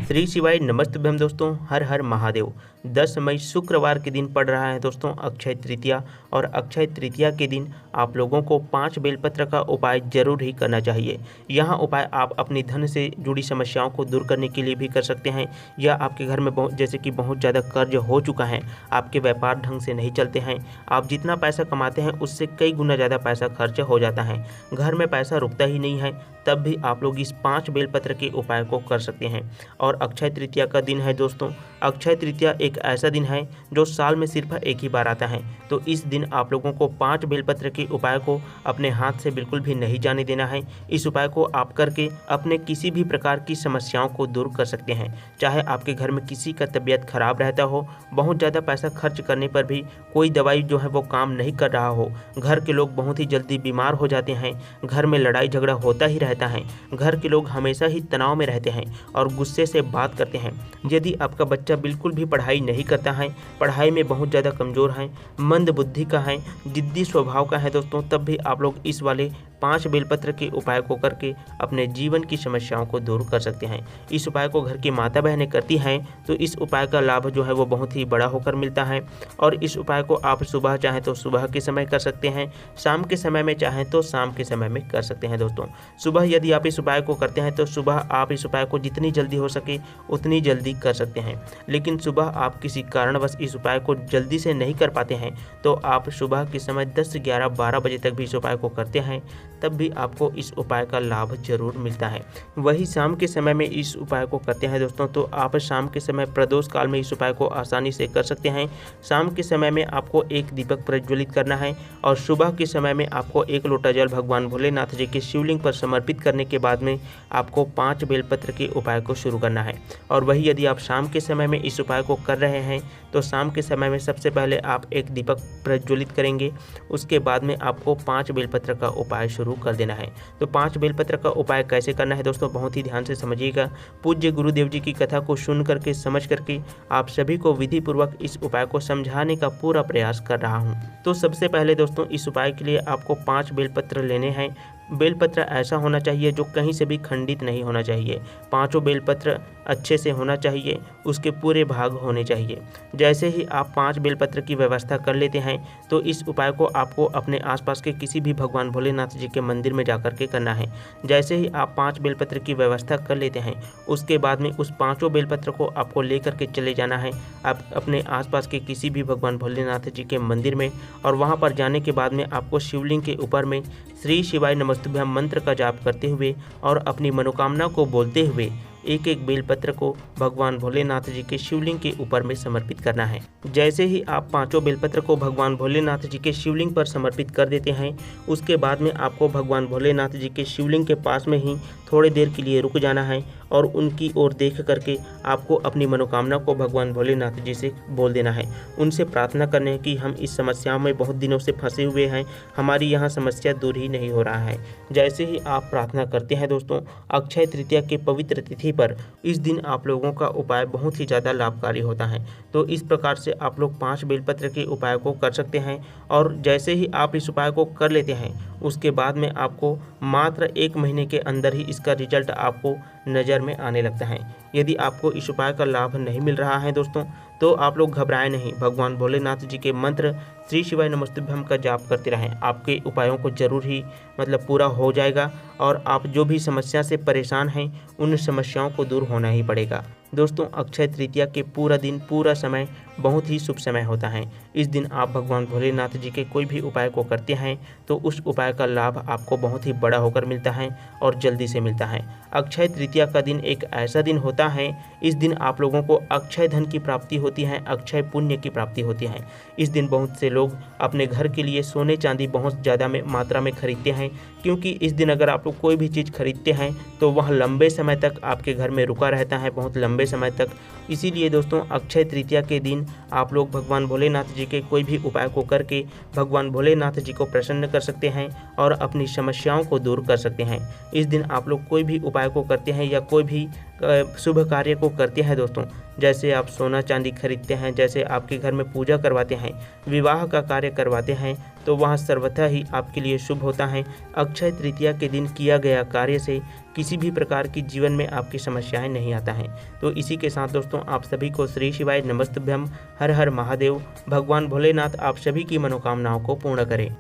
श्री शिवाय नमस्तुभ्यम दोस्तों, हर हर महादेव। 10 मई शुक्रवार के दिन पड़ रहा है दोस्तों अक्षय तृतीया। और अक्षय तृतीया के दिन आप लोगों को 5 बेलपत्र का उपाय जरूर ही करना चाहिए। यह उपाय आप अपनी धन से जुड़ी समस्याओं को दूर करने के लिए भी कर सकते हैं, या आपके घर में जैसे कि बहुत ज़्यादा कर्ज हो चुका है, आपके व्यापार ढंग से नहीं चलते हैं, आप जितना पैसा कमाते हैं उससे कई गुना ज़्यादा पैसा खर्च हो जाता है, घर में पैसा रुकता ही नहीं है, तब भी आप लोग इस 5 बेलपत्र के उपाय को कर सकते हैं। और अक्षय तृतीया का दिन है दोस्तों। अक्षय तृतीया एक ऐसा दिन है जो साल में सिर्फ एक ही बार आता है, तो इस दिन आप लोगों को 5 बेलपत्र के उपाय को अपने हाथ से बिल्कुल भी नहीं जाने देना है। इस उपाय को आप करके अपने किसी भी प्रकार की समस्याओं को दूर कर सकते हैं। चाहे आपके घर में किसी का तबीयत खराब रहता हो, बहुत ज़्यादा पैसा खर्च करने पर भी कोई दवाई जो है वो काम नहीं कर रहा हो, घर के लोग बहुत ही जल्दी बीमार हो जाते हैं, घर में लड़ाई झगड़ा होता ही रहता है, घर के लोग हमेशा ही तनाव में रहते हैं और गुस्से से बात करते हैं, यदि आपका बच्चा बिल्कुल भी पढ़ाई नहीं करता है, पढ़ाई में बहुत ज़्यादा कमज़ोर है, मंद बुद्धि का है, जिद्दी स्वभाव का है दोस्तों, तब भी आप लोग इस वाले 5 बेलपत्र के उपाय को करके अपने जीवन की समस्याओं को दूर कर सकते हैं। इस उपाय को घर की माता बहनें करती हैं तो इस उपाय का लाभ जो है वो बहुत ही बड़ा होकर मिलता है। और इस उपाय को आप सुबह चाहें तो सुबह के समय कर सकते हैं, शाम के समय में चाहें तो शाम के समय में कर सकते हैं दोस्तों। सुबह यदि आप इस उपाय को करते हैं तो सुबह आप इस उपाय को जितनी जल्दी हो सके उतनी जल्दी कर सकते हैं। लेकिन सुबह आप किसी कारणवश इस उपाय को जल्दी से नहीं कर पाते हैं तो आप सुबह के समय 10, 11, 12 बजे तक भी इस उपाय को करते हैं, तब भी आपको इस उपाय का लाभ जरूर मिलता है। वही शाम के समय में इस उपाय को करते हैं दोस्तों तो आप शाम के समय प्रदोष काल में इस उपाय को आसानी से कर सकते हैं। शाम के समय में आपको एक दीपक प्रज्वलित करना है और सुबह के समय में आपको 1 लोटा जल भगवान भोलेनाथ जी के शिवलिंग पर समर्पित करने के बाद में आपको 5 बेलपत्र के उपाय को शुरू करना है। और वही यदि आप शाम के समय में इस उपाय को कर रहे हैं तो शाम के समय में सबसे पहले आप एक दीपक प्रज्वलित करेंगे, उसके बाद में आपको 5 बेलपत्र का उपाय शुरू कर देना है। तो 5 बेलपत्र का उपाय कैसे करना है दोस्तों, बहुत ही ध्यान से समझिएगा। पूज्य गुरुदेव जी की कथा को सुन करके समझ करके आप सभी को विधि पूर्वक इस उपाय को समझाने का पूरा प्रयास कर रहा हूं। तो सबसे पहले दोस्तों इस उपाय के लिए आपको 5 बेलपत्र लेने हैं। बेलपत्र ऐसा होना चाहिए जो कहीं से भी खंडित नहीं होना चाहिए, 5 बेलपत्र अच्छे से होना चाहिए, उसके पूरे भाग होने चाहिए। जैसे ही आप 5 बेलपत्र की व्यवस्था कर लेते हैं तो इस उपाय को आपको अपने आसपास के किसी भी भगवान भोलेनाथ जी के मंदिर में जाकर के करना है। जैसे ही आप 5 बेलपत्र की व्यवस्था कर लेते हैं उसके बाद में उस 5 बेलपत्र को आपको लेकर के चले जाना है आप अपने आसपास के किसी भी भगवान भोलेनाथ जी के मंदिर में, और वहाँ पर जाने के बाद में आपको शिवलिंग के ऊपर में श्री शिवाय नमस्तुभ्यम मंत्र का जाप करते हुए और अपनी मनोकामना को बोलते हुए एक एक बेलपत्र को भगवान भोलेनाथ जी के शिवलिंग के ऊपर में समर्पित करना है। जैसे ही आप 5 बेलपत्र को भगवान भोलेनाथ जी के शिवलिंग पर समर्पित कर देते हैं उसके बाद में आपको भगवान भोलेनाथ जी के शिवलिंग के पास में ही थोड़ी देर के लिए रुक जाना है और उनकी ओर देख करके आपको अपनी मनोकामना को भगवान भोलेनाथ जी से बोल देना है। उनसे प्रार्थना करने है कि हम इस समस्याओं में बहुत दिनों से फंसे हुए हैं, हमारी यहाँ समस्या दूर ही नहीं हो रहा है। जैसे ही आप प्रार्थना करते हैं दोस्तों, अक्षय तृतीया के पवित्र तिथि पर इस दिन आप लोगों का उपाय बहुत ही ज़्यादा लाभकारी होता है। तो इस प्रकार से आप लोग 5 बेलपत्र के उपाय को कर सकते हैं। और जैसे ही आप इस उपाय को कर लेते हैं उसके बाद में आपको मात्र 1 महीने के अंदर ही इसका रिजल्ट आपको नज़र में आने लगता है। यदि आपको इस उपाय का लाभ नहीं मिल रहा है दोस्तों तो आप लोग घबराएं नहीं, भगवान भोलेनाथ जी के मंत्र श्री शिवाय नमस्तुभ्यम का जाप करते रहें, आपके उपायों को जरूर ही पूरा हो जाएगा और आप जो भी समस्या से परेशान हैं उन समस्याओं को दूर होना ही पड़ेगा। दोस्तों अक्षय तृतीया के पूरा दिन पूरा समय बहुत ही शुभ समय होता है। इस दिन आप भगवान भोलेनाथ जी के कोई भी उपाय को करते हैं तो उस उपाय का लाभ आपको बहुत ही बड़ा होकर मिलता है और जल्दी से मिलता है। अक्षय तृतीया का दिन एक ऐसा दिन होता है, इस दिन आप लोगों को अक्षय धन की प्राप्ति होती है, अक्षय पुण्य की प्राप्ति होती है। इस दिन बहुत से लोग अपने घर के लिए सोने चांदी बहुत ज़्यादा मात्रा में खरीदते हैं, क्योंकि इस दिन अगर आप लोग कोई भी चीज़ खरीदते हैं तो वह लंबे समय तक आपके घर में रुका रहता है, बहुत लंबे समय तक। इसीलिए दोस्तों अक्षय तृतीया के दिन आप लोग भगवान भोलेनाथ जी के कोई भी उपाय को करके भगवान भोलेनाथ जी को प्रसन्न कर सकते हैं और अपनी समस्याओं को दूर कर सकते हैं। इस दिन आप लोग कोई भी उपाय को करते हैं या कोई भी शुभ कार्य को करते हैं दोस्तों जैसे आप सोना चांदी खरीदते हैं, जैसे आपके घर में पूजा करवाते हैं, विवाह का कार्य करवाते हैं, तो वहाँ सर्वथा ही आपके लिए शुभ होता है। अक्षय तृतीया के दिन किया गया कार्य से किसी भी प्रकार की जीवन में आपकी समस्याएं नहीं आता हैं। तो इसी के साथ दोस्तों आप सभी को श्री शिवाय नमस्तुभ्यम, हर हर महादेव। भगवान भोलेनाथ आप सभी की मनोकामनाओं को पूर्ण करें।